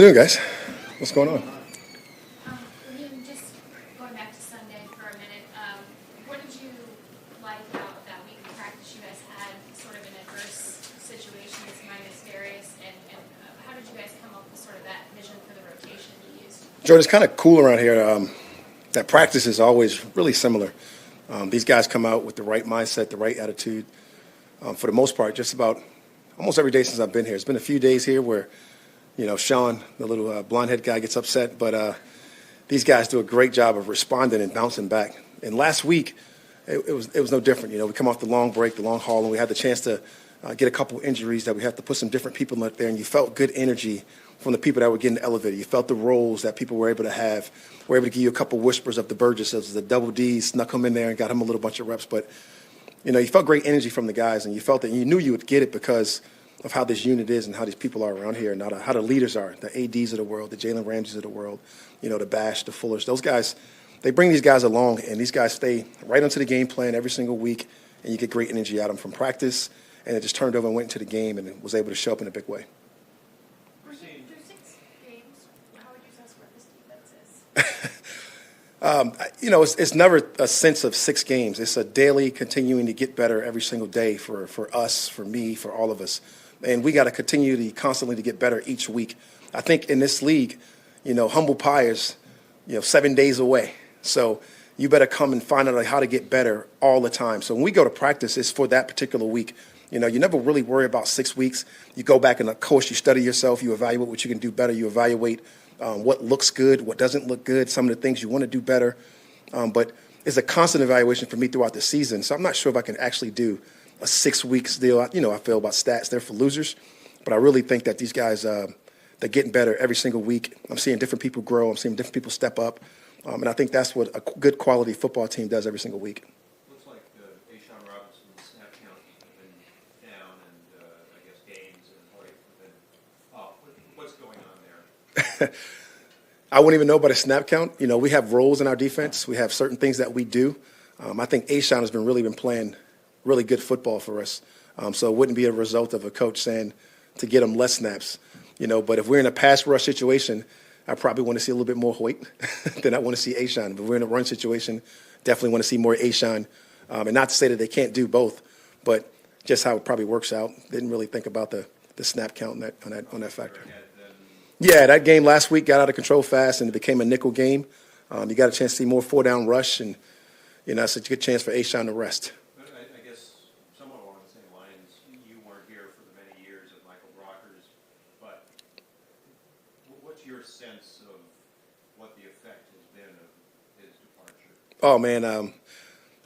Afternoon, guys. What's going on? Raheem, just going back to Sunday for a minute, what did you like about that week of practice you guys had, sort of an adverse situation as minus Darius, and how did you guys come up with sort of that vision for the rotation you used? Jordan, it's kind of cool around here. That practice is always really similar. These guys come out with the right mindset, the right attitude. For the most part, just about almost every day since I've been here. It's been a few days here where, Sean, the little blonde-head guy, gets upset, but these guys do a great job of responding and bouncing back. And last week, it was no different. We come off the long break, the long haul, and we had the chance to get a couple injuries that we had to put some different people out there, and you felt good energy from the people that were getting elevated. You felt the roles that people were able to have. Were able to give you a couple whispers of the Burgesses, the double Ds, snuck him in there and got him a little bunch of reps. But, you felt great energy from the guys, and you felt that you knew you would get it because of how this unit is and how these people are around here and how the leaders are, the ADs of the world, the Jalen Ramseys of the world, the Bash, the Fullers. Those guys, they bring these guys along, and these guys stay right onto the game plan every single week, and you get great energy out of them from practice, and it just turned over and went into the game and was able to show up in a big way. Through 6 games, how would you assess what this defense is? It's never a sense of 6 games. It's a daily continuing to get better every single day for us, for me, for all of us. And we got to continue to constantly to get better each week. I think in this league, humble pie is, 7 days away. So you better come and find out how to get better all the time. So when we go to practice, it's for that particular week. You never really worry about 6 weeks. You go back and, of course, you study yourself. You evaluate what you can do better. You evaluate what looks good, what doesn't look good, some of the things you want to do better. But it's a constant evaluation for me throughout the season. So I'm not sure if I can actually do a 6 weeks deal. I feel about stats. They're for losers. But I really think that these guys, they're getting better every single week. I'm seeing different people grow. I'm seeing different people step up. And I think that's what a good quality football team does every single week. Looks like Ashawn Robinson's snap count has been down, and I guess games and Hoyt have been up. What's going on there? I wouldn't even know about a snap count. We have roles in our defense. We have certain things that we do. I think Ashawn has really been playing really good football for us. So it wouldn't be a result of a coach saying to get him less snaps. But if we're in a pass rush situation, I probably want to see a little bit more Hoyt than I want to see Ashawn. But we're in a run situation, definitely want to see more Ashawn. And not to say that they can't do both, but just how it probably works out. Didn't really think about the snap count on that factor. Yeah, that game last week got out of control fast, and it became a nickel game. You got a chance to see more 4-down rush, and it's a good chance for Ashawn to rest. But I guess somewhat along the same lines, you weren't here for the many years of Michael Brockers, but what's your sense of what the effect has been of his departure? Oh, man,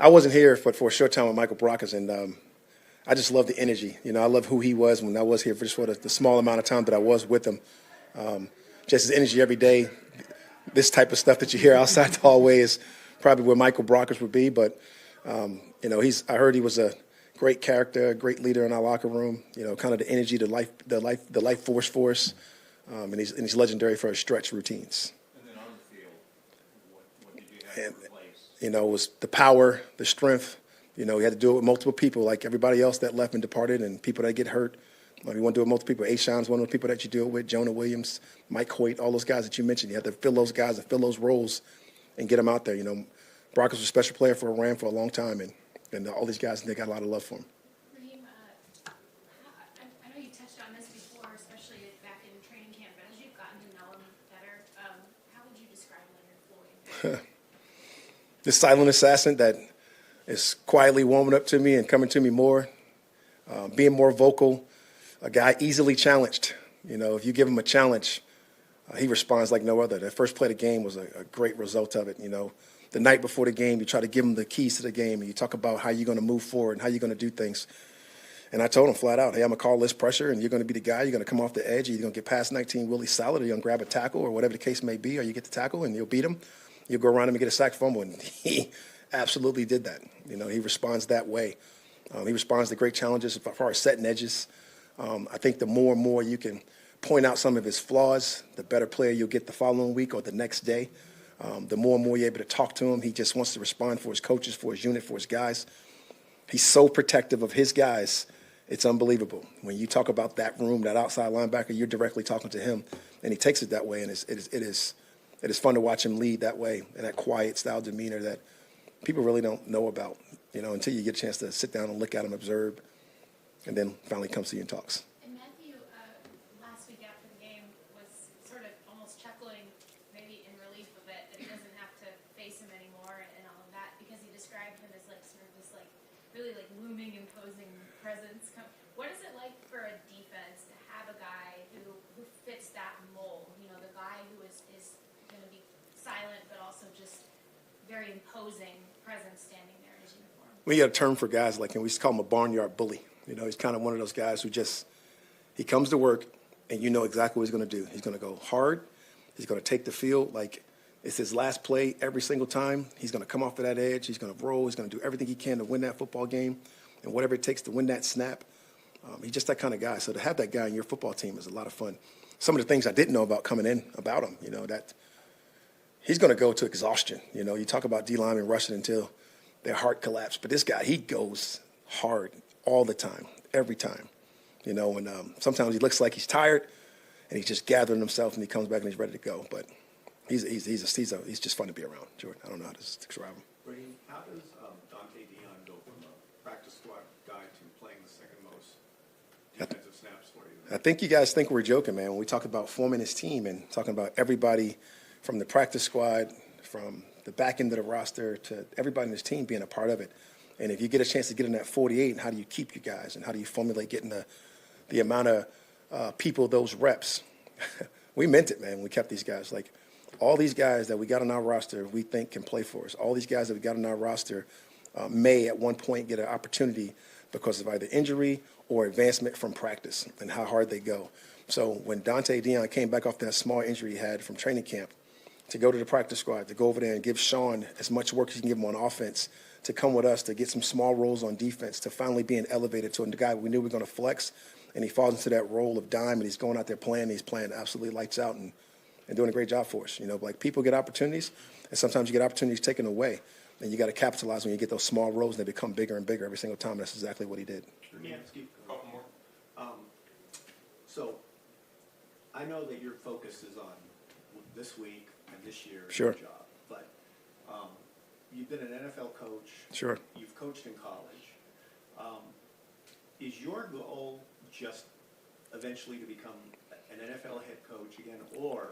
I wasn't here for a short time with Michael Brockers, and I just love the energy. I love who he was when I was here for the small amount of time that I was with him. Just his energy every day. This type of stuff that you hear outside the hallway is probably where Michael Brockers would be. But I heard he was a great character, a great leader in our locker room. Kind of the energy, the life force for us. And he's legendary for his stretch routines. And then on the field, what did you have to replace? It was the power, the strength. He had to do it with multiple people, like everybody else that left and departed, and people that get hurt. You want to do it with multiple people. Ashawn's one of the people that you do it with, Jonah Williams, Mike Hoyt, all those guys that you mentioned. You have to fill those guys and fill those roles and get them out there. Brock was a special player for Ram for a long time, and all these guys, they got a lot of love for him. Raheem, I know you touched on this before, especially back in training camp, but as you've gotten to know him better, how would you describe Leonard Floyd? The silent assassin that is quietly warming up to me and coming to me more, being more vocal. A guy easily challenged. If you give him a challenge, he responds like no other. That first play of the game was a great result of it. The night before the game, you try to give him the keys to the game, and you talk about how you're going to move forward and how you're going to do things. And I told him flat out, hey, I'm going to call this pressure, and you're going to be the guy. You're going to come off the edge. You're going to get past 19 really solid, or you're going to grab a tackle, or whatever the case may be, or you get the tackle, and you'll beat him. You'll go around him and get a sack fumble, and he absolutely did that. He responds that way. He responds to great challenges as far as setting edges. I think the more and more you can point out some of his flaws, the better player you'll get the following week or the next day. The more and more you're able to talk to him, he just wants to respond for his coaches, for his unit, for his guys. He's so protective of his guys, it's unbelievable. When you talk about that room, that outside linebacker, you're directly talking to him. and he takes it that way, and it is fun to watch him lead that way, and that quiet style demeanor that people really don't know about, until you get a chance to sit down and look at him, observe, and then finally comes to you and talks. And Matthew, last week after the game was sort of almost chuckling, maybe in relief of it, that he doesn't have to face him anymore and all of that, because he described him as like sort of this like really like looming, imposing presence. What is it like for a defense to have a guy who fits that mold? The guy who is going to be silent, but also just very imposing presence standing there in his uniform. We got a term for guys like him. We used to call him a barnyard bully. He's kind of one of those guys who he comes to work and you know exactly what he's going to do. He's going to go hard. He's going to take the field like it's his last play every single time. He's going to come off of that edge. He's going to roll. He's going to do everything he can to win that football game and whatever it takes to win that snap. He's just that kind of guy. So to have that guy in your football team is a lot of fun. Some of the things I didn't know about coming in about him, that he's going to go to exhaustion. You talk about D linemen rushing until their heart collapsed, but this guy, he goes hard all the time, every time. And sometimes he looks like he's tired, and he's just gathering himself, and he comes back and he's ready to go. But he's just fun to be around, Jordan. I don't know how to describe him. Raheem, how does Dante Dion go from a practice squad guy to playing the second most defensive snaps for you? I think you guys think we're joking, man, when we talk about forming his team and talking about everybody from the practice squad, from the back end of the roster to everybody in his team being a part of it. And if you get a chance to get in that 48, how do you keep you guys? And how do you formulate getting the amount of people, those reps? We meant it, man, when we kept these guys. Like, all these guys that we got on our roster we think can play for us. All these guys that we got on our roster may at one point get an opportunity because of either injury or advancement from practice and how hard they go. So when Dante Dion came back off that small injury he had from training camp, to go to the practice squad, to go over there and give Sean as much work as you can give him on offense, to come with us, to get some small roles on defense, to finally being elevated to a guy we knew we were going to flex, and he falls into that role of dime, and he's going out there playing, and he's playing absolutely lights out and doing a great job for us. Like, people get opportunities, and sometimes you get opportunities taken away, and you got to capitalize when you get those small roles, and they become bigger and bigger every single time. That's exactly what he did. Yeah, a couple more. So I know that your focus is on this week and this year Sure. job, but you've been an NFL coach. Sure. You've coached in college. Is your goal just eventually to become an NFL head coach again, or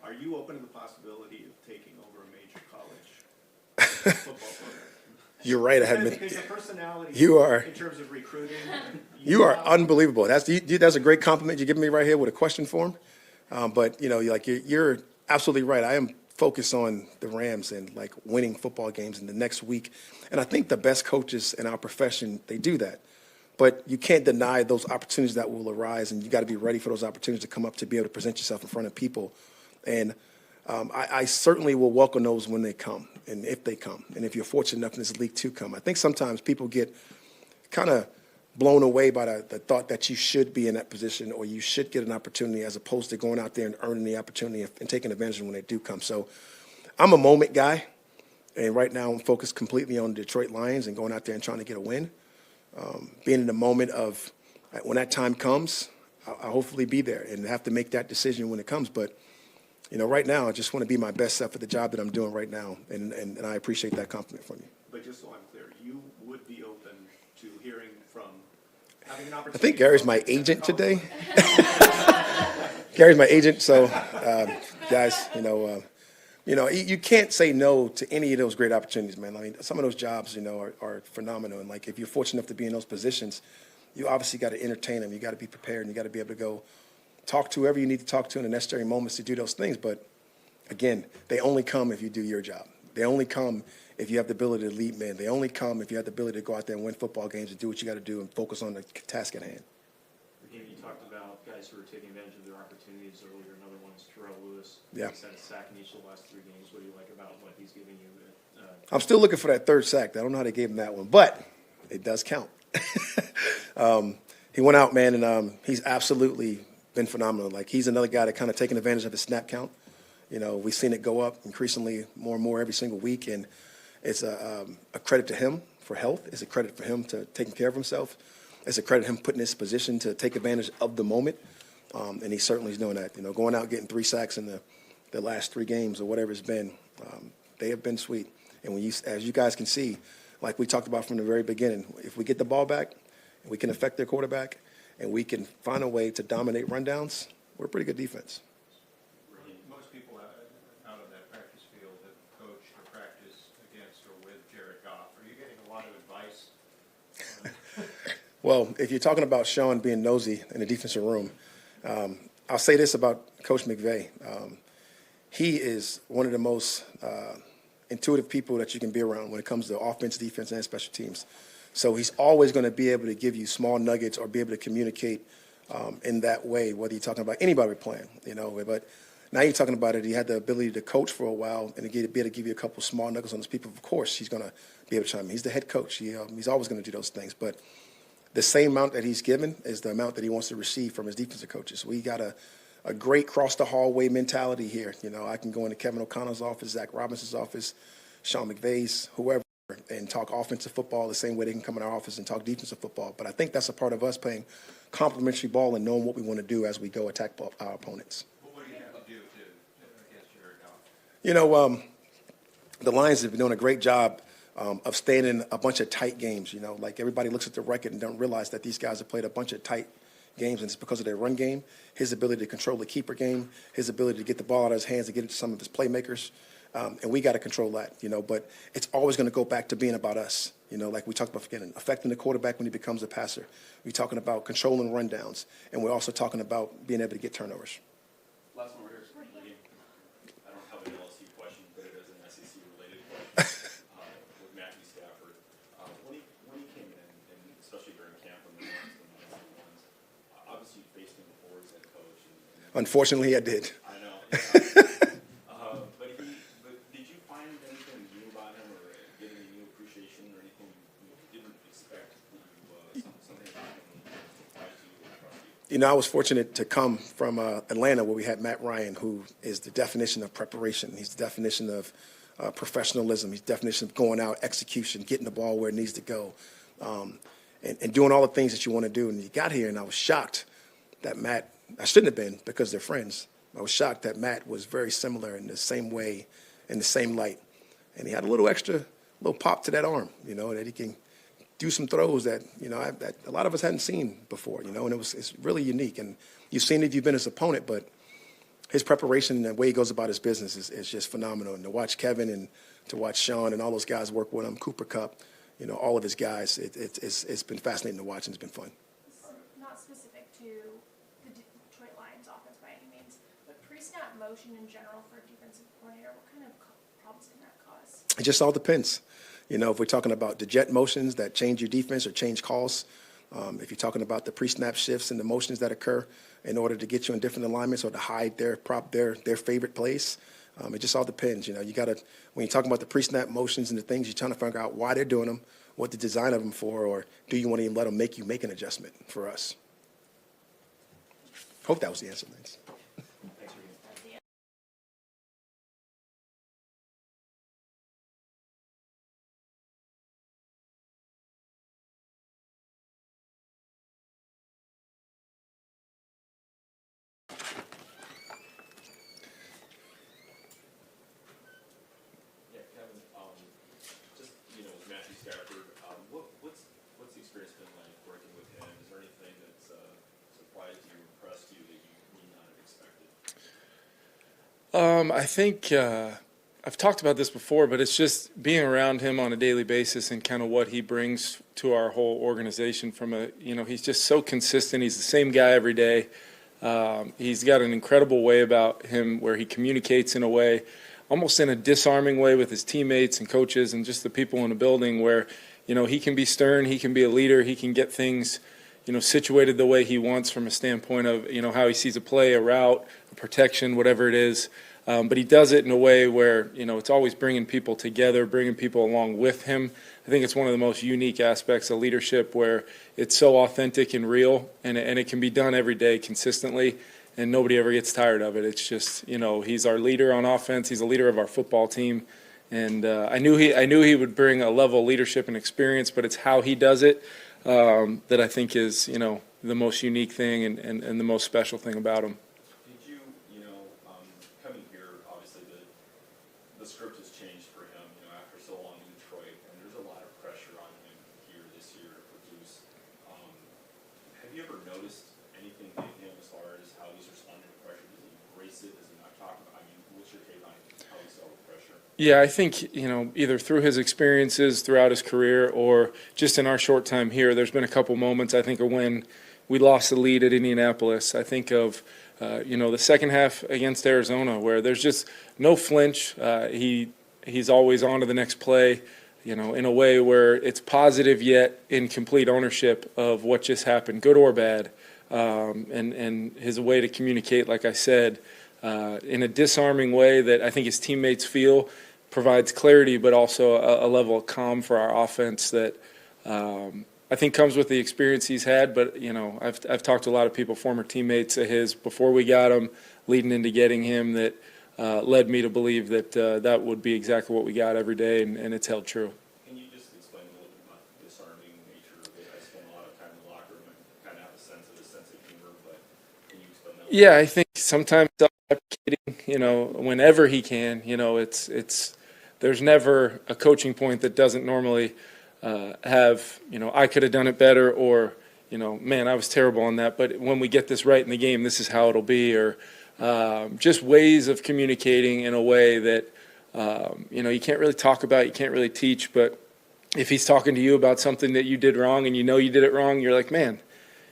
are you open to the possibility of taking over a major college football program? You're right. I have been. Because your personality, You are. in terms of recruiting. You are unbelievable. That's a great compliment you're giving me right here with a question form. But you're absolutely right. I am focused on the Rams and like winning football games in the next week. And I think the best coaches in our profession, they do that. But you can't deny those opportunities that will arise, and you got to be ready for those opportunities to come up to be able to present yourself in front of people. And I certainly will welcome those when they come, and if they come, and if you're fortunate enough in this league to come. I think sometimes people get kind of blown away by the thought that you should be in that position or you should get an opportunity, as opposed to going out there and earning the opportunity and taking advantage of when they do come. So I'm a moment guy, and right now I'm focused completely on the Detroit Lions and going out there and trying to get a win. Being in the moment of when that time comes, I'll hopefully be there and have to make that decision when it comes. But, right now I just want to be my best self at the job that I'm doing right now, and I appreciate that compliment from you. But just so I'm clear, you would be open to hearing from having an I opportunity. think Gary's my agent today. Gary's my agent, so guys, you can't say no to any of those great opportunities, man. I mean, some of those jobs, are phenomenal. And like, if you're fortunate enough to be in those positions, you obviously got to entertain them. You got to be prepared, and you got to be able to go talk to whoever you need to talk to in the necessary moments to do those things. But again, they only come if you do your job. They only come if you have the ability to lead men. They only come if you have the ability to go out there and win football games and do what you got to do and focus on the task at hand. Raheem, you talked about guys who are taking advantage of their opportunities earlier. Another one is Terrell Lewis. Yeah. He's had a sack in each of the last 3 games. What do you like about what he's giving you? I'm still looking for that third sack. I don't know how they gave him that one, but it does count. He went out, man, and he's absolutely been phenomenal. Like, he's another guy that kind of taking advantage of his snap count. We've seen it go up increasingly more and more every single week, and it's a credit to him for health. It's a credit for him to taking care of himself. It's a credit to him putting his position to take advantage of the moment. And he certainly is doing that. Going out getting 3 sacks in the last 3 games or whatever it's been, they have been sweet. And as you guys can see, like we talked about from the very beginning, if we get the ball back, and we can affect their quarterback, and we can find a way to dominate rundowns, we're a pretty good defense. Most people out on that practice field have coached or practiced against or with Jared Goff. Are you getting a lot of advice? Well, if you're talking about Sean being nosy in the defensive room, I'll say this about Coach McVay. He is one of the most intuitive people that you can be around when it comes to offense, defense, and special teams. So he's always going to be able to give you small nuggets or be able to communicate in that way, whether you're talking about anybody playing, But now you're talking about it. He had the ability to coach for a while and to be able to give you a couple small nuggets on those people. Of course, he's going to be able to chime in. He's the head coach. He's always going to do those things. But the same amount that he's given is the amount that he wants to receive from his defensive coaches. We got a great cross-the-hallway mentality here. I can go into Kevin O'Connell's office, Zach Robinson's office, Sean McVay's, whoever, and talk offensive football the same way they can come in our office and talk defensive football. But I think that's a part of us playing complementary ball and knowing what we want to do as we go attack our opponents. What do you have to do against Jared Goff? The Lions have been doing a great job of staying in a bunch of tight games. Like everybody looks at the record and don't realize that these guys have played a bunch of tight games, and it's because of their run game, his ability to control the keeper game, his ability to get the ball out of his hands and get it to some of his playmakers. And we got to control that, but it's always going to go back to being about us, like we talked about again, affecting the quarterback when he becomes a passer. We're talking about controlling rundowns, and we're also talking about being able to get turnovers. Last one right here. Raheem. I don't have an LSU question, but it is an SEC-related question with Matthew Stafford. When he came in, and especially during camp when the ones, obviously you faced him before as head coach. Unfortunately, I did. I know. Yeah. But did you find anything new about him, or get any new appreciation, or anything you didn't expect? Something about him surprised you or impressed you? I was fortunate to come from Atlanta, where we had Matt Ryan, who is the definition of preparation. He's the definition of professionalism. He's the definition of going out, execution, getting the ball where it needs to go, and doing all the things that you want to do. And he got here, and I was shocked that Matt, I shouldn't have been because they're friends. I was shocked that Matt was very similar in the same way, in the same light. And he had a little pop to that arm, that he can do some throws that, that a lot of us hadn't seen before, and it's really unique. And you've seen it if you've been his opponent, but his preparation and the way he goes about his business is just phenomenal. And to watch Kevin and to watch Sean and all those guys work with him, Cooper Kupp, all of his guys, it's been fascinating to watch, and it's been fun. Not specific to the Detroit Lions offense by any means, but pre-snap motion in general for a defensive coordinator, what kind of problems can that cause? It just all depends. If we're talking about the jet motions that change your defense or change calls, if you're talking about the pre-snap shifts and the motions that occur in order to get you in different alignments or to hide their favorite place, it just all depends. You got to, when you're talking about the pre-snap motions and the things, you're trying to figure out why they're doing them, what the design of them for, or do you want to even let them make an adjustment for us? Hope that was the answer, Lance. Thanks, Raheem. Yeah, Kevin, just, with Matthew Stafford, what's the experience been like working with him? Is there anything that's surprised you, impressed you that you would not have expected? I think I've talked about this before, but it's just being around him on a daily basis and kind of what he brings to our whole organization he's just so consistent. He's the same guy every day. He's got an incredible way about him where he communicates in a way, almost in a disarming way with his teammates and coaches and just the people in the building where, he can be stern, he can be a leader, he can get things, situated the way he wants from a standpoint of, how he sees a play, a route, a protection, whatever it is. But he does it in a way where, it's always bringing people together, bringing people along with him. I think it's one of the most unique aspects of leadership where it's so authentic and real, and it can be done every day consistently, and nobody ever gets tired of it. It's just, he's our leader on offense. He's a leader of our football team. And I knew he would bring a level of leadership and experience, but it's how he does it that I think is, the most unique thing and the most special thing about him. Did you, coming here, obviously the script has changed for him, after so long in Detroit, and there's a lot of pressure on him here this year to produce. Have you ever noticed anything in him as far as how he's responding to pressure? Does he embrace it? Does he not talk about it? I mean, what's your take on how he's dealt with pressure? Yeah, I think, either through his experiences throughout his career or just in our short time here, there's been a couple moments, I think, of when we lost the lead at Indianapolis. I think of, the second half against Arizona where there's just no flinch. He's always on to the next play, in a way where it's positive yet in complete ownership of what just happened, good or bad. And his way to communicate, like I said, in a disarming way that I think his teammates feel provides clarity, but also a level of calm for our offense that I think comes with the experience he's had. But I've talked to a lot of people, former teammates of his, before we got him, leading into getting him, that led me to believe that that would be exactly what we got every day, and it's held true. Can you just explain a little bit about the disarming nature of it? I spent a lot of time in the locker room and kind of have a sense of humor, but can you explain that? Yeah, I think sometimes self-deprecating, whenever he can, there's never a coaching point that doesn't normally have, I could have done it better, or, man, I was terrible on that, but when we get this right in the game, this is how it'll be, or just ways of communicating in a way that, you can't really talk about, you can't really teach, but if he's talking to you about something that you did wrong and you did it wrong, you're like, man,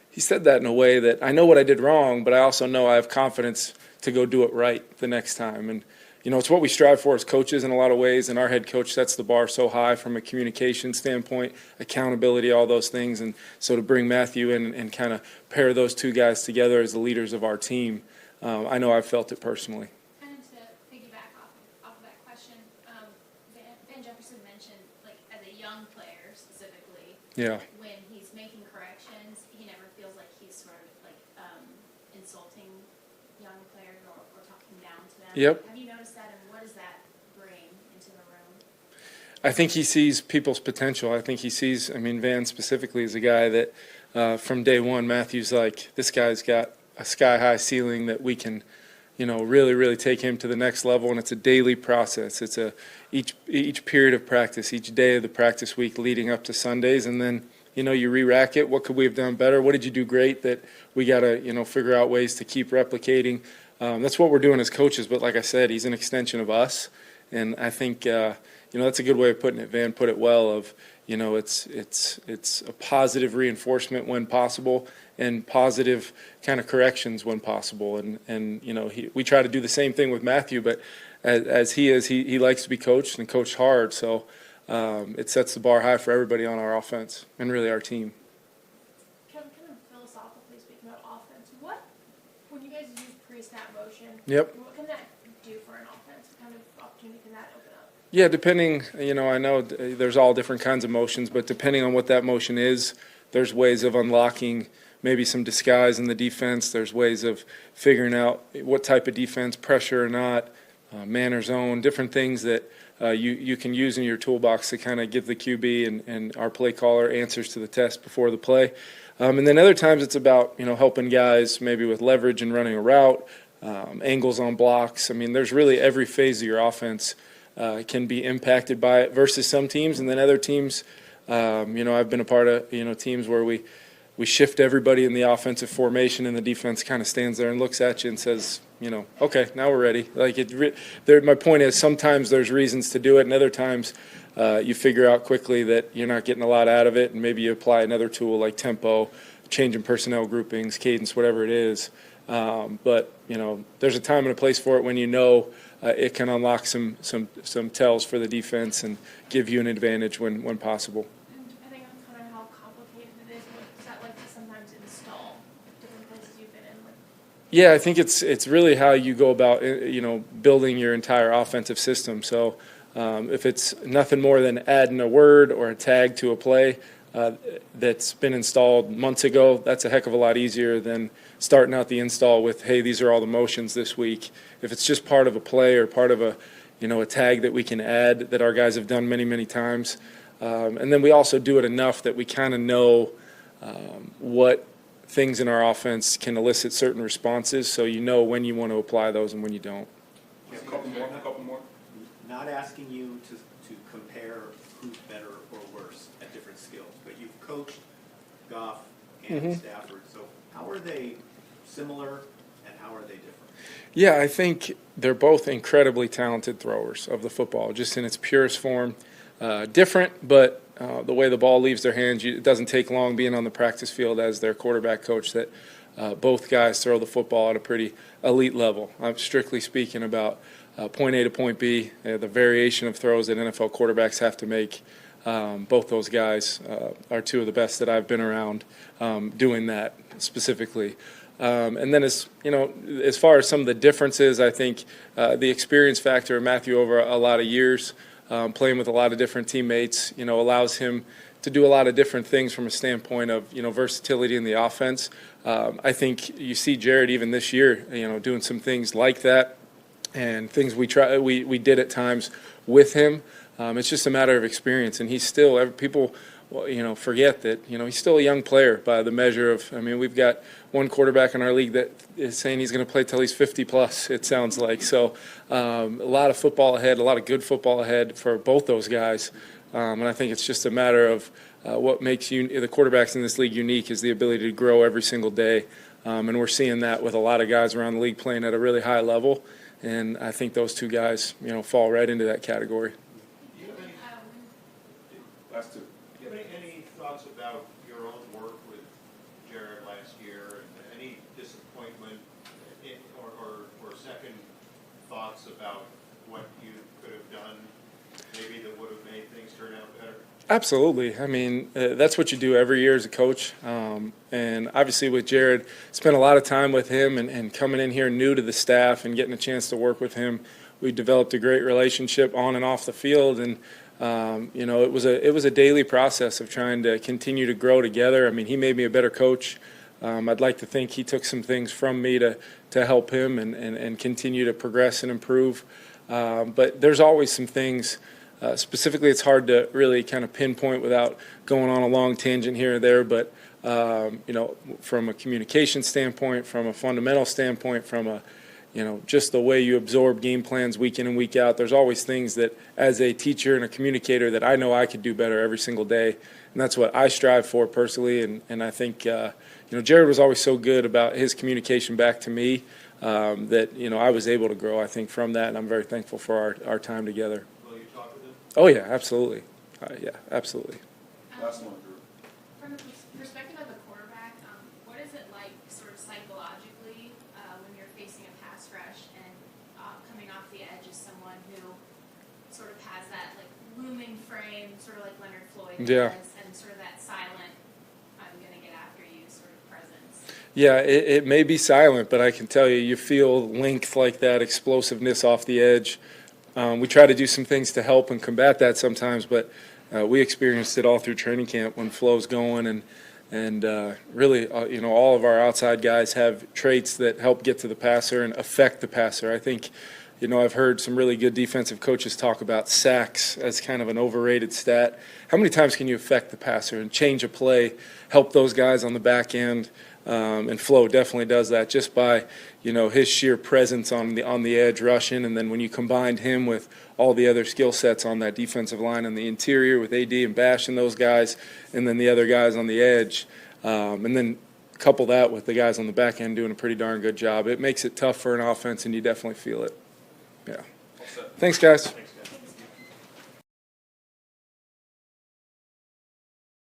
he said that in a way that I know what I did wrong, but I also know I have confidence to go do it right the next time. And, it's what we strive for as coaches in a lot of ways, and our head coach sets the bar so high from a communication standpoint, accountability, all those things. And so to bring Matthew in and kind of pair those two guys together as the leaders of our team, I know I've felt it personally. Kind of to piggyback off of that question, Van Jefferson mentioned, like, as a young player specifically, Yeah. when he's making corrections, he never feels like he's sort of like insulting young players or talking down to them. Yep. Have you noticed that, and what does that bring into the room? I think he sees people's potential. I think he sees, Van specifically is a guy that from day one, Matthew's like, this guy's got a sky-high ceiling that we can, really, really take him to the next level, and it's a daily process. It's each period of practice, each day of the practice week leading up to Sundays, and then, you re-rack it. What could we have done better? What did you do great that we got to, figure out ways to keep replicating? That's what we're doing as coaches, but like I said, he's an extension of us, and I think, that's a good way of putting it. Van put it well of, it's a positive reinforcement when possible and positive kind of corrections when possible. And we try to do the same thing with Matthew, but as he is, he likes to be coached and coached hard. So it sets the bar high for everybody on our offense and really our team. Kind of philosophically speaking about offense, when you guys use pre-snap motion, Yep. what can that do for an offense? What kind of opportunity can that open up? Yeah, depending, I know there's all different kinds of motions, but depending on what that motion is, there's ways of unlocking maybe some disguise in the defense. There's ways of figuring out what type of defense, pressure or not, man or zone, different things that you can use in your toolbox to kind of give the QB and our play caller answers to the test before the play. And then other times it's about, helping guys maybe with leverage and running a route, angles on blocks. There's really every phase of your offense can be impacted by it versus some teams. And then other teams, I've been a part of, teams where we shift everybody in the offensive formation and the defense kind of stands there and looks at you and says, okay, now we're ready. My point is sometimes there's reasons to do it, and other times you figure out quickly that you're not getting a lot out of it, and maybe you apply another tool like tempo, changing personnel groupings, cadence, whatever it is. But there's a time and a place for it when it can unlock some tells for the defense and give you an advantage when possible. And depending on kind of how complicated it is, what's that like to sometimes install different places you've been in? Yeah, I think it's really how you go about building your entire offensive system. So if it's nothing more than adding a word or a tag to a play that's been installed months ago, that's a heck of a lot easier than starting out the install with, hey, these are all the motions this week. If it's just part of a play or part of a tag that we can add that our guys have done many, many times, and then we also do it enough that we kind of know what things in our offense can elicit certain responses, so you know when you want to apply those and when you don't. A couple more. Not asking you to compare who's better or worse at different skills, but you've coached Goff and Stafford, so how are they similar and how are they different? Yeah, I think they're both incredibly talented throwers of the football, just in its purest form. Different, but the way the ball leaves their hands, it doesn't take long being on the practice field as their quarterback coach that both guys throw the football at a pretty elite level. I'm strictly speaking about point A to point B, the variation of throws that NFL quarterbacks have to make. Both those guys are two of the best that I've been around doing that specifically. And then as far as some of the differences, I think the experience factor of Matthew over a lot of years, playing with a lot of different teammates, allows him to do a lot of different things from a standpoint of, versatility in the offense. I think you see Jared even this year, doing some things like that and things we did at times with him. It's just a matter of experience, and he's still, people forget that, he's still a young player by the measure of, we've got one quarterback in our league that is saying he's going to play till he's 50 plus, it sounds like. So a lot of football ahead, a lot of good football ahead for both those guys. And I think it's just a matter of what makes the quarterbacks in this league unique is the ability to grow every single day. And we're seeing that with a lot of guys around the league playing at a really high level. And I think those two guys, fall right into that category. Do you have any, last two, do you have any thoughts about your own work with Jared last year and any disappointment or second thoughts about what you could have done maybe that would have made things turn out better? Absolutely. That's what you do every year as a coach. And obviously with Jared, spent a lot of time with him and coming in here new to the staff and getting a chance to work with him. We developed a great relationship on and off the field. And, it was a daily process of trying to continue to grow together. He made me a better coach. I'd like to think he took some things from me to help him and continue to progress and improve. But there's always some things. Specifically, it's hard to really kind of pinpoint without going on a long tangent here or there, but, from a communication standpoint, from a fundamental standpoint, from a, just the way you absorb game plans week in and week out, there's always things that as a teacher and a communicator that I know I could do better every single day. And that's what I strive for personally. And I think, Jared was always so good about his communication back to me that, I was able to grow, I think, from that. And I'm very thankful for our time together. Oh, yeah, absolutely. Yeah, absolutely. Last one, Drew. From the perspective of the quarterback, what is it like sort of psychologically when you're facing a pass rush and coming off the edge is someone who sort of has that like looming frame, sort of like Leonard Floyd Yeah. does, and sort of that silent, I'm going to get after you sort of presence? Yeah, it may be silent, but I can tell you feel length like that, explosiveness off the edge. We try to do some things to help and combat that sometimes, but we experienced it all through training camp when flow's going, and really, all of our outside guys have traits that help get to the passer and affect the passer. I think, I've heard some really good defensive coaches talk about sacks as kind of an overrated stat. How many times can you affect the passer and change a play, help those guys on the back end? And Flo definitely does that just by, his sheer presence on the edge rushing, and then when you combined him with all the other skill sets on that defensive line on the interior with AD and Bash and those guys, and then the other guys on the edge, and then couple that with the guys on the back end doing a pretty darn good job, it makes it tough for an offense, and you definitely feel it. Yeah. Thanks, guys.